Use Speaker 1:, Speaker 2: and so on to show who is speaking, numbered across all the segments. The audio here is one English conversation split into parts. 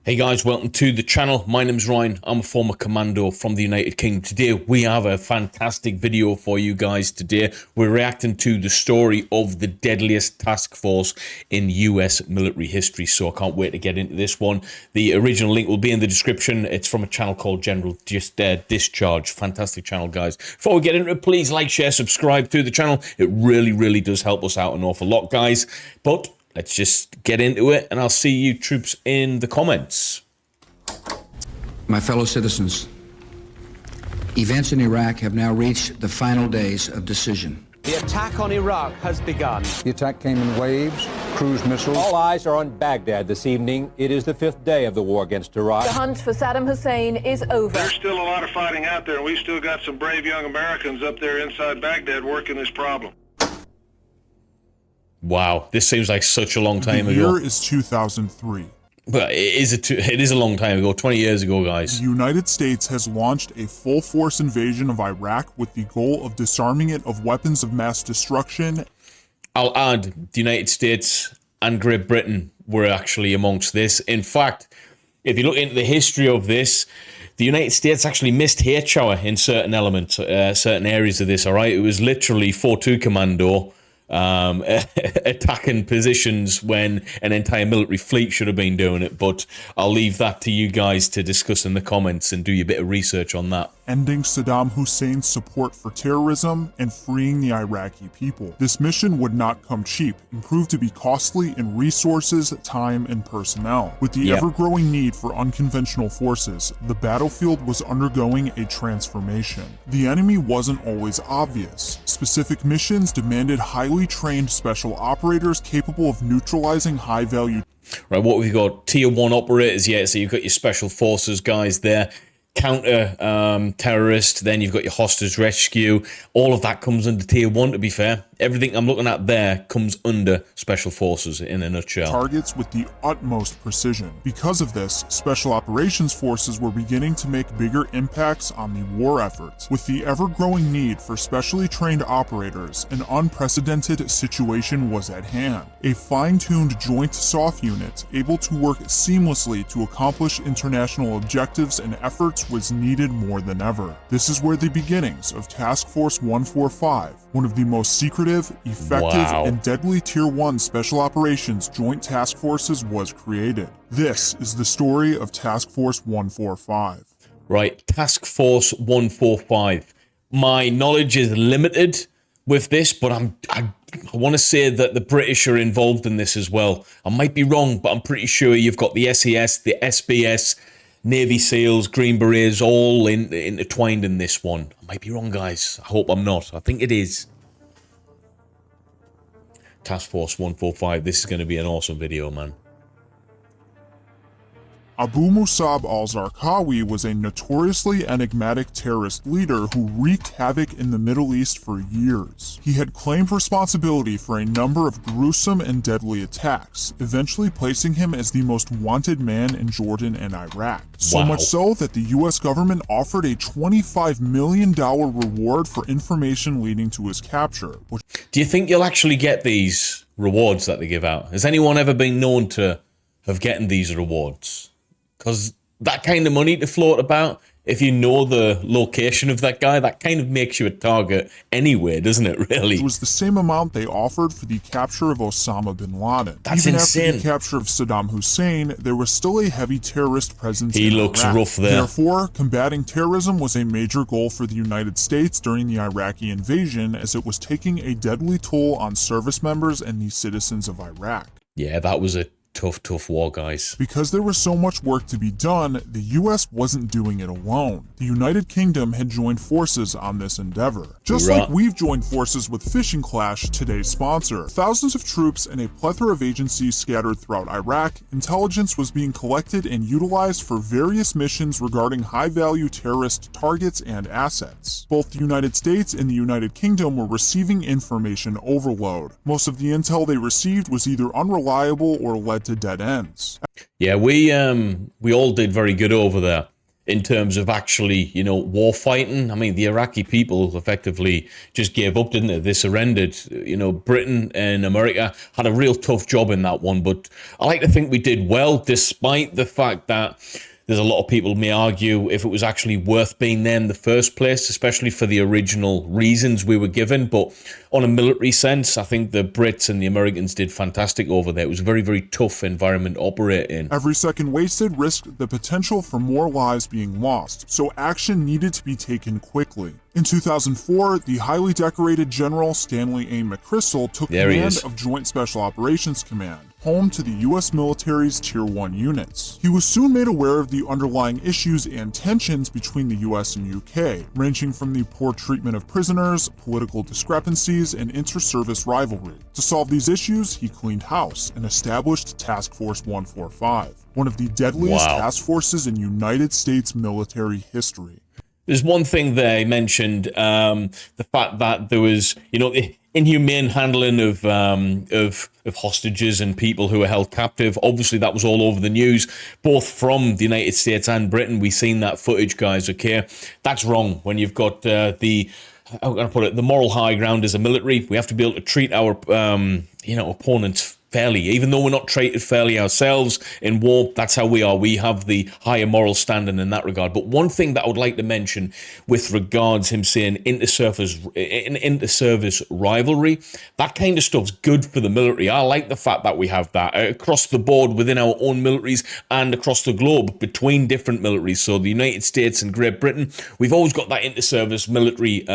Speaker 1: Hey guys, welcome to the channel. My name's Ryan. I'm a former commando from the United Kingdom. Today we have a fantastic video for you guys today. We're reacting to the story of the deadliest task force in US military history, so I can't wait to get into this one. The original link will be in the description. It's from a channel called General Discharge. Fantastic channel, guys. Before we get into it, please like, share, subscribe to the channel. It really does help us out an awful lot, guys. But let's just get into it, and I'll see you troops in the comments.
Speaker 2: My fellow citizens, events in Iraq have now reached the final days of decision.
Speaker 3: The attack on Iraq has begun.
Speaker 4: The attack came in waves, cruise missiles.
Speaker 5: All eyes are on Baghdad this evening. It is the 5th day of the war against Iraq.
Speaker 6: The hunt for Saddam Hussein is over.
Speaker 7: There's still a lot of fighting out there, and we've still got some brave young Americans up there inside Baghdad working this problem.
Speaker 1: Wow, this seems like such a long time ago.
Speaker 8: The year is 2003.
Speaker 1: But it is a long time ago, 20 years ago, guys.
Speaker 8: The United States has launched a full-force invasion of Iraq with the goal of disarming it of weapons of mass destruction.
Speaker 1: I'll add, the United States and Great Britain were actually amongst this. In fact, if you look into the history of this, the United States actually missed H-hour in certain elements, certain areas of this, all right? It was literally 4-2 commando, attacking positions when an entire military fleet should have been doing it, but I'll leave that to you guys to discuss in the comments and do your bit of research on that.
Speaker 8: Ending Saddam Hussein's support for terrorism and freeing the Iraqi people. This mission would not come cheap and proved to be costly in resources, time, and personnel. With the ever-growing need for unconventional forces, the battlefield was undergoing a transformation. The enemy wasn't always obvious. Specific missions demanded highly trained special operators capable of neutralizing high-value.
Speaker 1: Right, what we've got, tier 1 operators, yeah, so you've got your special forces guys there, counter terrorist, then you've got your hostage rescue. All of that comes under tier 1, to be fair. Everything I'm looking at there comes under special forces in a nutshell.
Speaker 8: Targets with the utmost precision. Because of this, special operations forces were beginning to make bigger impacts on the war efforts. With the ever-growing need for specially trained operators, an unprecedented situation was at hand. A fine-tuned joint SOF unit able to work seamlessly to accomplish international objectives and efforts was needed more than ever. This is where the beginnings of Task Force 145, one of the most secretive, effective, and deadly Tier 1 Special Operations Joint Task Forces, was created. This is the story of Task Force 145.
Speaker 1: Right, Task Force 145. My knowledge is limited with this, but I want to say that the British are involved in this as well. I might be wrong, but I'm pretty sure you've got the SES, the SBS, Navy SEALs, Green Berets, all intertwined in this one. I might be wrong, guys. I hope I'm not. I think it is. Task Force 145. This is going to be an awesome video, man.
Speaker 8: Abu Musab Al-Zarqawi was a notoriously enigmatic terrorist leader who wreaked havoc in the Middle East for years. He had claimed responsibility for a number of gruesome and deadly attacks, eventually placing him as the most wanted man in Jordan and Iraq. So much so that the US government offered a $25 million reward for information leading to his capture.
Speaker 1: Do you think you'll actually get these rewards that they give out? Has anyone ever been known to have gotten these rewards? Because that kind of money to float about, if you know the location of that guy, that kind of makes you a target anyway, doesn't it, really?
Speaker 8: It was the same amount they offered for the capture of Osama bin Laden.
Speaker 1: That's
Speaker 8: Even
Speaker 1: insane.
Speaker 8: after the capture of Saddam Hussein, there was still a heavy terrorist presence
Speaker 1: He
Speaker 8: in
Speaker 1: looks
Speaker 8: Iraq.
Speaker 1: rough there.
Speaker 8: Therefore, combating terrorism was a major goal for the United States during the Iraqi invasion, as it was taking a deadly toll on service members and the citizens of Iraq.
Speaker 1: Yeah, that was a tough war, guys.
Speaker 8: Because there was so much work to be done, the US wasn't doing it alone. The United Kingdom had joined forces on this endeavor. Just like we've joined forces with Fishing Clash, today's sponsor. Thousands of troops and a plethora of agencies scattered throughout Iraq, intelligence was being collected and utilized for various missions regarding high-value terrorist targets and assets. Both the United States and the United Kingdom were receiving information overload. Most of the intel they received was either unreliable or led to dead ends.
Speaker 1: Yeah, we all did very good over there. in terms of actually, you know, war fighting. I mean, the Iraqi people effectively just gave up, didn't they? They surrendered. You know, Britain and America had a real tough job in that one, but I like to think we did well, despite the fact that there's a lot of people may argue if it was actually worth being there in the first place, especially for the original reasons we were given. But on a military sense, I think the Brits and the Americans did fantastic over there. It was a very, very tough environment to operate in.
Speaker 8: Every second wasted risked the potential for more lives being lost, so action needed to be taken quickly. In 2004, the highly decorated General Stanley A. McChrystal took command of Joint Special Operations Command, home to the U.S. military's Tier 1 units. He was soon made aware of the underlying issues and tensions between the U.S. and UK, ranging from the poor treatment of prisoners, political discrepancies, and inter-service rivalry. To solve these issues, he cleaned house and established Task Force 145, one of the deadliest task forces in United States military history.
Speaker 1: There's one thing they mentioned, the fact that there was, you know, inhumane handling of hostages and people who were held captive. Obviously, that was all over the news, both from the United States and Britain. We've seen that footage, guys, okay? That's wrong when you've got how can I put it, the moral high ground as a military. We have to be able to treat our, you know, opponents fairly, even though we're not treated fairly ourselves in war. That's how we are. We have the higher moral standing in that regard. But one thing that I would like to mention with regards him saying inter-service rivalry, that kind of stuff's good for the military. I like the fact that we have that across the board within our own militaries and across the globe between different militaries. So the United States and Great Britain, we've always got that inter-service military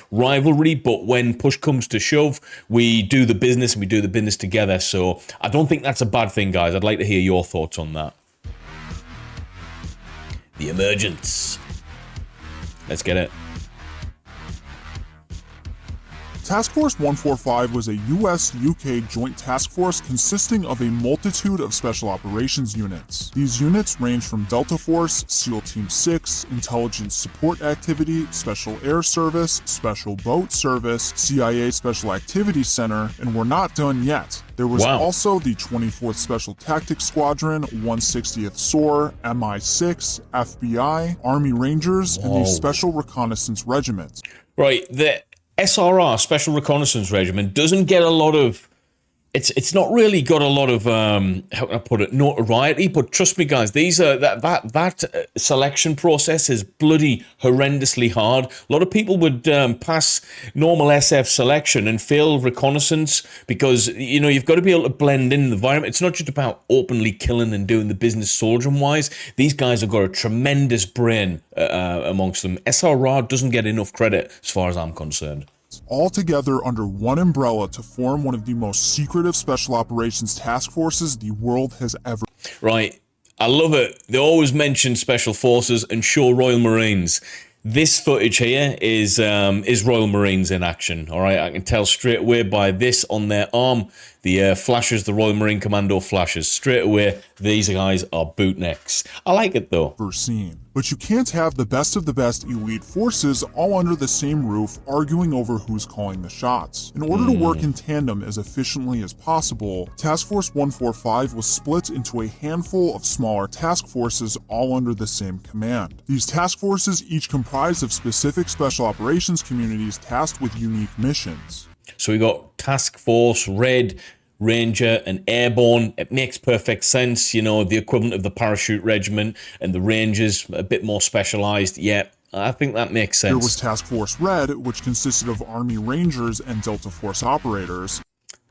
Speaker 1: rivalry, but when push comes to shove, we do the business and we do the business together. So I don't think that's a bad thing, guys. I'd like to hear your thoughts on that. The emergence. Let's get it.
Speaker 8: Task Force 145 was a US-UK joint task force consisting of a multitude of special operations units. These units range from Delta Force, SEAL Team 6, Intelligence Support Activity, Special Air Service, Special Boat Service, CIA Special Activities Center, and were not done yet. There was also the 24th Special Tactics Squadron, 160th SOAR, MI6, FBI, Army Rangers, and the Special Reconnaissance Regiment.
Speaker 1: Right, the SRR, Special Reconnaissance Regiment, doesn't get a lot of, it's not really got a lot of, how can I put it, notoriety, but trust me, guys, these are, that selection process is bloody horrendously hard. A lot of people would pass normal SF selection and fail reconnaissance because, you know, you've got to be able to blend in the environment. It's not just about openly killing and doing the business soldiering-wise. These guys have got a tremendous brain amongst them. SRR doesn't get enough credit as far as I'm concerned.
Speaker 8: All together under one umbrella to form one of the most secretive special operations task forces the world has ever.
Speaker 1: Right. I love it. They always mention special forces and show Royal Marines. This footage here is Royal Marines in action. All right. I can tell straight away by this on their arm, the flashes, the Royal Marine Commando flashes. Straight away, these guys are bootnecks. I like it though.
Speaker 8: Seen. But you can't have the best of the best elite forces all under the same roof arguing over who's calling the shots. In order to work in tandem as efficiently as possible, Task Force 145 was split into a handful of smaller task forces all under the same command. These task forces each comprised of specific special operations communities tasked with unique missions.
Speaker 1: So we got Task Force, Red, Ranger, and Airborne. It makes perfect sense, you know, the equivalent of the Parachute Regiment, and the Rangers a bit more specialized. Yeah, I think that makes sense.
Speaker 8: There was Task Force Red, which consisted of Army Rangers and Delta Force operators.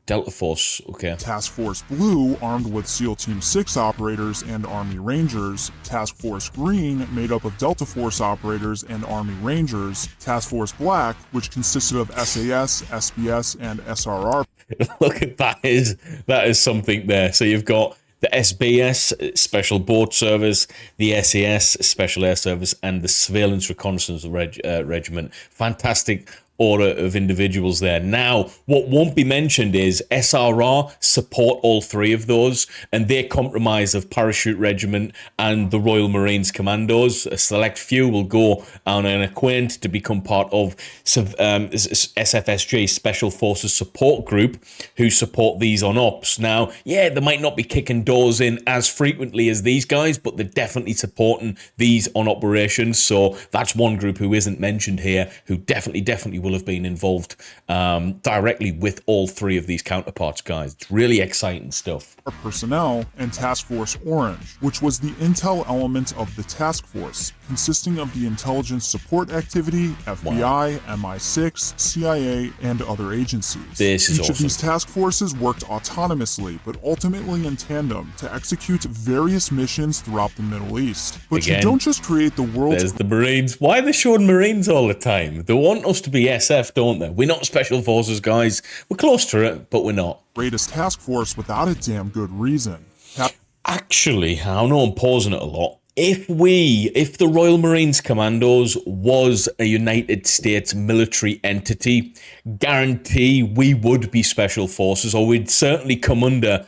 Speaker 1: Delta Force, okay.
Speaker 8: Task Force Blue, armed with SEAL Team 6 operators and Army Rangers. Task Force Green, made up of Delta Force operators and Army Rangers. Task Force Black, which consisted of SAS, SBS, and SRR.
Speaker 1: Look at that is something there. So you've got the SBS, Special Boat Service, the SAS, Special Air Service, and the Surveillance Reconnaissance Regiment. Fantastic order of individuals there. Now, what won't be mentioned is SRR support all three of those, and they comprise of Parachute Regiment and the Royal Marines Commandos. A select few will go on an acquaint to become part of SFSG, Special Forces Support Group, who support these on ops. Now, yeah, they might not be kicking doors in as frequently as these guys, but they're definitely supporting these on operations. So that's one group who isn't mentioned here, who definitely will have been involved directly with all three of these counterparts, guys. It's really exciting stuff.
Speaker 8: Personnel and Task Force Orange, which was the intel element of the task force, consisting of the intelligence support activity, FBI, MI6, CIA, and other agencies.
Speaker 1: This is
Speaker 8: Each of these task forces worked autonomously, but ultimately in tandem to execute various missions throughout the Middle East. But
Speaker 1: Again,
Speaker 8: you don't just create the world's...
Speaker 1: There's the Marines. Why are they showing Marines all the time? They want us to be SF, don't they? We're not Special Forces, guys. We're close to it, but we're not.
Speaker 8: Greatest task force without a damn good reason.
Speaker 1: Actually, I know I'm pausing it a lot. If the Royal Marines Commandos was a United States military entity, guarantee we would be Special Forces, or we'd certainly come under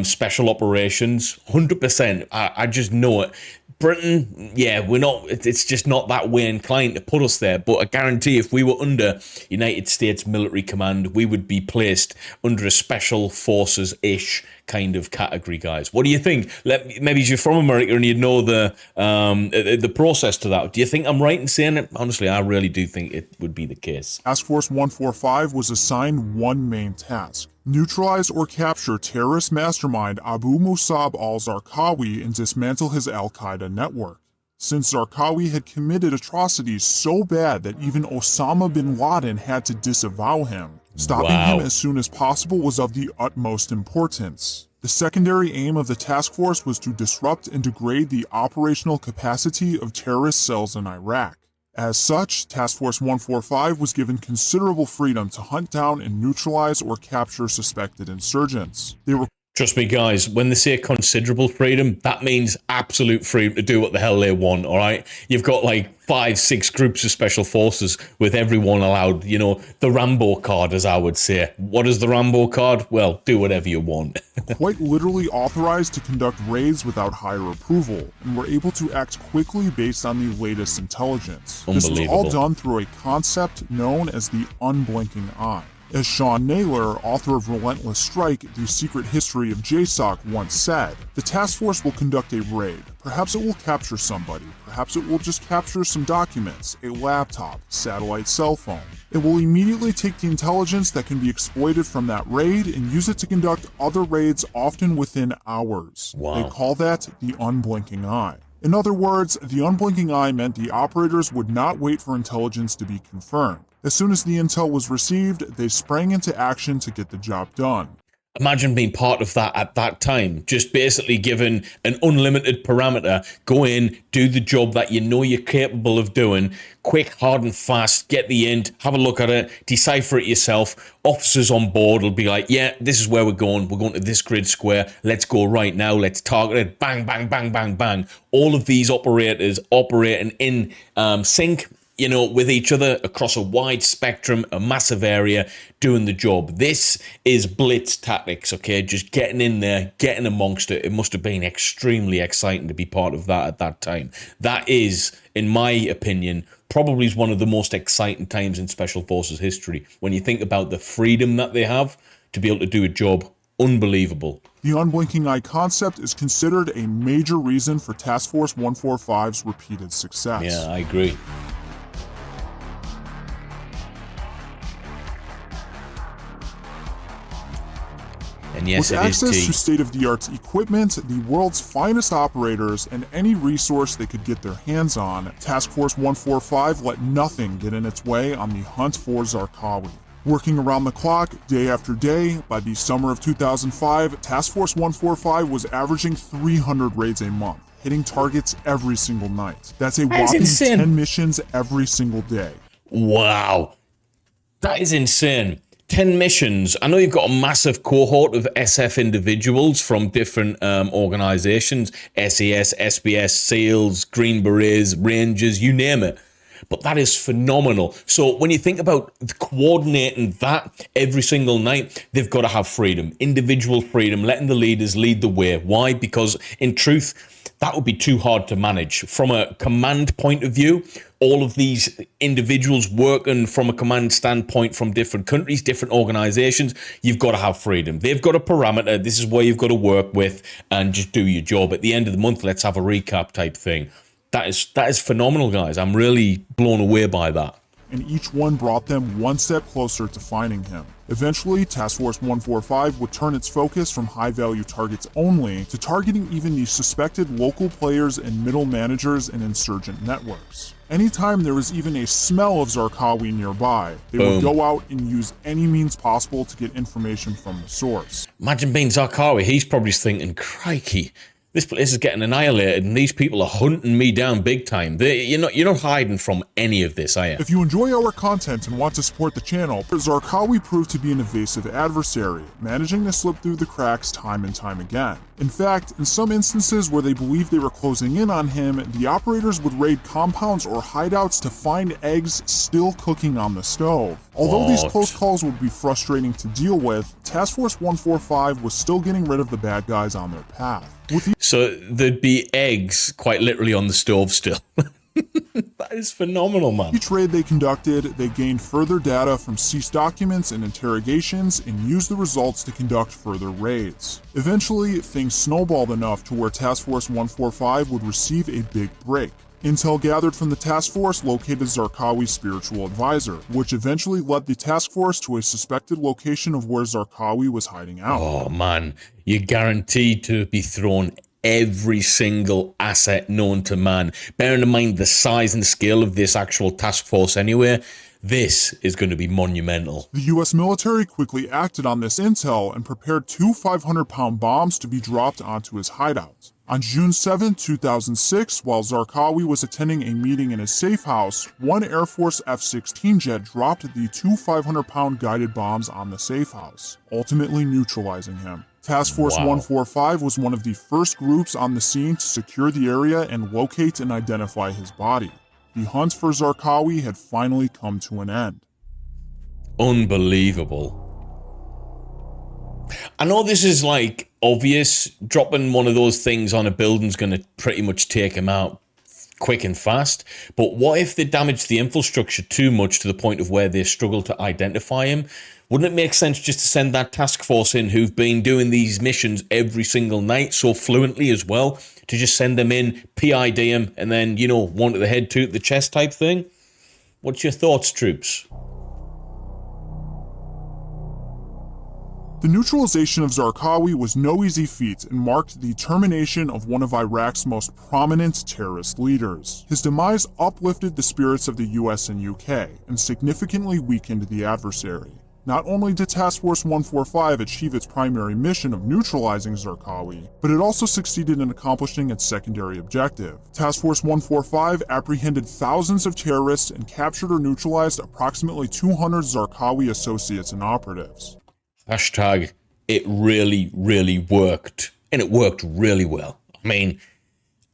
Speaker 1: Special Operations, 100%. I just know it. Britain, yeah, we're not, it's just not that way inclined to put us there, but I guarantee if we were under United States Military Command, we would be placed under a Special Forces-ish kind of category, guys. What do you think? Maybe you're from America and you know the process to that. Do you think I'm right in saying it? Honestly, I really do think it would be the case.
Speaker 8: Task Force 145 was assigned one main task: neutralize or capture terrorist mastermind Abu Musab Al-Zarqawi and dismantle his Al-Qaeda network. Since Zarqawi had committed atrocities so bad that even Osama bin Laden had to disavow him, stopping him as soon as possible was of the utmost importance. The secondary aim of the task force was to disrupt and degrade the operational capacity of terrorist cells in Iraq. As such, Task Force 145 was given considerable freedom to hunt down and neutralize or capture suspected insurgents. They were
Speaker 1: Trust me, guys, when they say considerable freedom, that means absolute freedom to do what the hell they want, all right? You've got like 5-6 groups of special forces with everyone allowed, you know, the Rambo card, as I would say. What is the Rambo card? Well, do whatever you want.
Speaker 8: quite literally authorized to conduct raids without higher approval, and were able to act quickly based on the latest intelligence. This was all done through a concept known as the Unblinking Eye. As Sean Naylor, author of Relentless Strike, The Secret History of JSOC, once said, the task force will conduct a raid. Perhaps it will capture somebody. Perhaps it will just capture some documents, a laptop, satellite cell phone. It will immediately take the intelligence that can be exploited from that raid and use it to conduct other raids, often within hours.
Speaker 1: Wow.
Speaker 8: They call that the Unblinking Eye. In other words, the Unblinking Eye meant the operators would not wait for intelligence to be confirmed. As soon as the intel was received, they sprang into action to get the job done.
Speaker 1: Imagine being part of that at that time, just basically given an unlimited parameter, go in, do the job that you know you're capable of doing, quick, hard and fast, get the int, have a look at it, decipher it yourself. Officers on board will be like, yeah, this is where we're going to this grid square, let's go right now, let's target it, bang, bang, bang, bang, bang. All of these operators operating in sync, you know, with each other across a wide spectrum, a massive area, doing the job. This is blitz tactics, okay? Just getting in there, getting amongst it. It must have been extremely exciting to be part of that at that time. That is, in my opinion, probably one of the most exciting times in Special Forces history. When you think about the freedom that they have to be able to do a job, unbelievable.
Speaker 8: The Unblinking Eye concept is considered a major reason for Task Force 145's repeated success.
Speaker 1: Yeah, I agree. And yes,
Speaker 8: with
Speaker 1: it is
Speaker 8: access to state-of-the-art equipment, the world's finest operators, and any resource they could get their hands on, Task Force 145 let nothing get in its way on the hunt for Zarqawi. Working around the clock, day after day, by the summer of 2005, Task Force 145 was averaging 300 raids a month, hitting targets every single night. That's a whopping 10 missions every single day.
Speaker 1: Wow. That is insane. 10 missions. I know you've got a massive cohort of SF individuals from different organizations, SAS, SBS, SEALs, Green Berets, Rangers, you name it. But that is phenomenal. So when you think about coordinating that every single night, they've got to have freedom, individual freedom, letting the leaders lead the way. Why? Because in truth, that would be too hard to manage. From a command point of view, all of these individuals working from a command standpoint from different countries, different organizations, you've got to have freedom. They've got a parameter. This is where you've got to work with and just do your job. At the end of the month, let's have a recap type thing. That is phenomenal, guys. I'm really blown away by that.
Speaker 8: And each one brought them one step closer to finding him. Eventually, Task Force 145 would turn its focus from high-value targets only to targeting even the suspected local players and middle managers in insurgent networks. Anytime there was even a smell of Zarqawi nearby, they would go out and use any means possible to get information from the source.
Speaker 1: Imagine being Zarqawi. He's probably thinking, crikey, this place is getting annihilated and these people are hunting me down big time. You're not hiding from any of this, are you?
Speaker 8: If you enjoy our content and want to support the channel, Zarqawi proved to be an evasive adversary, managing to slip through the cracks time and time again. In fact, in some instances where they believed they were closing in on him, the operators would raid compounds or hideouts to find eggs still cooking on the stove. Although these close calls would be frustrating to deal with, Task Force 145 was still getting rid of the bad guys on their path.
Speaker 1: So there'd be eggs quite literally on the stove still. That is phenomenal, man.
Speaker 8: Each raid they conducted, they gained further data from seized documents and interrogations and used the results to conduct further raids. Eventually, things snowballed enough to where Task Force 145 would receive a big break. Intel gathered from the task force located Zarqawi's spiritual advisor, which eventually led the task force to a suspected location of where Zarqawi was hiding out.
Speaker 1: Oh man, you're guaranteed to be thrown every single asset known to man. Bearing in mind the size and scale of this actual task force anyway, this is going to be monumental.
Speaker 8: The US military quickly acted on this intel and prepared 2 500-pound bombs to be dropped onto his hideout. On June 7, 2006, while Zarqawi was attending a meeting in his safe house, one Air Force F-16 jet dropped the 2 500-pound guided bombs on the safe house, ultimately neutralizing him. Task Force 145 was one of the first groups on the scene to secure the area and locate and identify his body. The hunt for Zarqawi had finally come to an end.
Speaker 1: Unbelievable. I know this is like obvious. Dropping one of those things on a building's going to pretty much take him out quick and fast. But what if they damage the infrastructure too much to the point of where they struggle to identify him? Wouldn't it make sense just to send that task force in who've been doing these missions every single night so fluently as well, to just send them in, PID him, and then, you know, one to the head, two to the chest type thing? What's your thoughts, troops?
Speaker 8: The neutralization of Zarqawi was no easy feat and marked the termination of one of Iraq's most prominent terrorist leaders. His demise uplifted the spirits of the US and UK and significantly weakened the adversary. Not only did Task Force 145 achieve its primary mission of neutralizing Zarqawi, but it also succeeded in accomplishing its secondary objective. Task Force 145 apprehended thousands of terrorists and captured or neutralized approximately 200 Zarqawi associates and operatives.
Speaker 1: Hashtag, it really, really worked. And it worked really well. I mean,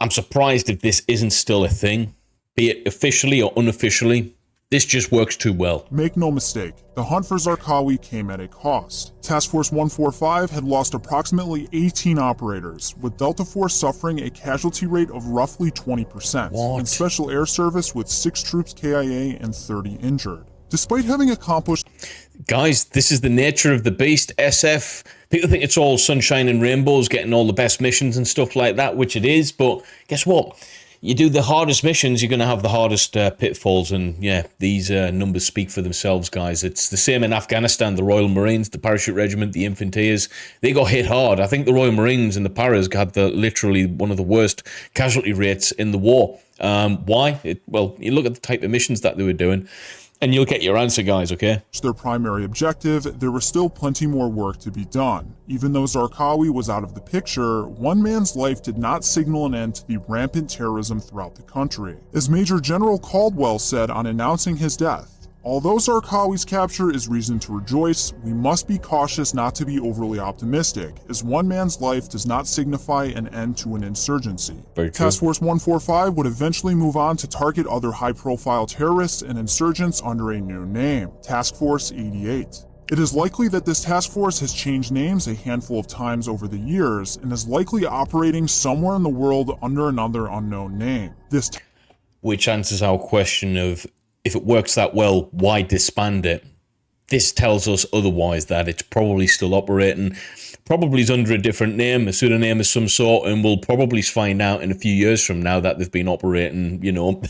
Speaker 1: I'm surprised if this isn't still a thing, be it officially or unofficially. This just works too well.
Speaker 8: Make no mistake, the hunt for Zarqawi came at a cost. Task Force 145 had lost approximately 18 operators, with Delta Force suffering a casualty rate of roughly 20%, and Special Air Service with 6 troops KIA and 30 injured. Despite having accomplished...
Speaker 1: Guys, this is the nature of the beast, SF. People think it's all sunshine and rainbows, getting all the best missions and stuff like that, which it is, but guess what? You do the hardest missions, you're going to have the hardest pitfalls, and yeah, these numbers speak for themselves, guys. It's the same in Afghanistan. The Royal Marines, the Parachute Regiment, the Infanteers, they got hit hard. I think the Royal Marines and the Paras had literally one of the worst casualty rates in the war. Why? Well, you look at the type of missions that they were doing, and you'll get your answer, guys, okay?
Speaker 8: Their primary objective, there was still plenty more work to be done. Even though Zarqawi was out of the picture, one man's life did not signal an end to the rampant terrorism throughout the country. As Major General Caldwell said on announcing his death, Although Zarqawi's capture is reason to rejoice, we must be cautious not to be overly optimistic, as one man's life does not signify an end to an insurgency. Task Force 145 would eventually move on to target other high-profile terrorists and insurgents under a new name, Task Force 88. It is likely that this task force has changed names a handful of times over the years and is likely operating somewhere in the world under another unknown name.
Speaker 1: Which answers our question of, if it works that well, why disband it? This tells us otherwise, that it's probably still operating, probably is under a different name, a pseudonym of some sort, and we'll probably find out in a few years from now that they've been operating, you know,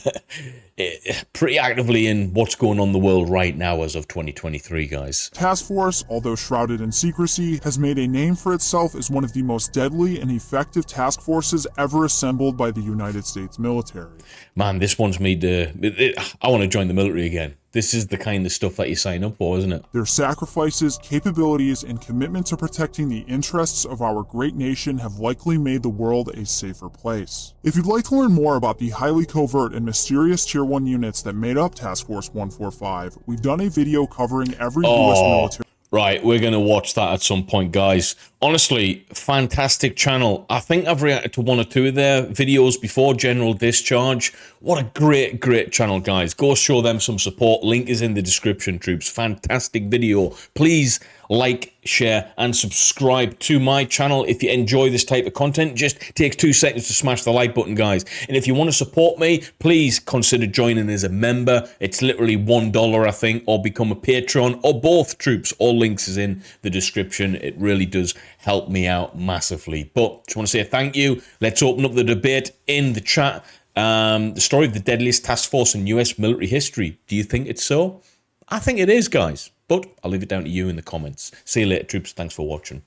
Speaker 1: pretty actively in what's going on in the world right now as of 2023, guys.
Speaker 8: Task Force, although shrouded in secrecy, has made a name for itself as one of the most deadly and effective task forces ever assembled by the United States military.
Speaker 1: Man, this one's made I want to join the military again. This is the kind of stuff that you sign up for, isn't it?
Speaker 8: Their sacrifices, capabilities, and commitment to protecting the interests of our great nation have likely made the world a safer place. If you'd like to learn more about the highly covert and mysterious Tier 1 units that made up Task Force 145, we've done a video covering every US military...
Speaker 1: Right, we're going to watch that at some point, guys. Honestly, fantastic channel. I think I've reacted to one or two of their videos before, General Discharge. What a great, great channel, guys. Go show them some support. Link is in the description, troops. Fantastic video. Please like, share, and subscribe to my channel if you enjoy this type of content. Just takes 2 seconds to smash the like button, guys. And if you want to support me, please consider joining as a member. It's literally $1, I think, or become a patron, or both, troops. All links is in the description. It really does help me out massively. But just want to say thank you. Let's open up the debate in the chat. The story of the deadliest task force in US military history. Do you think it's so? I think it is, guys. But I'll leave it down to you in the comments. See you later, troops. Thanks for watching.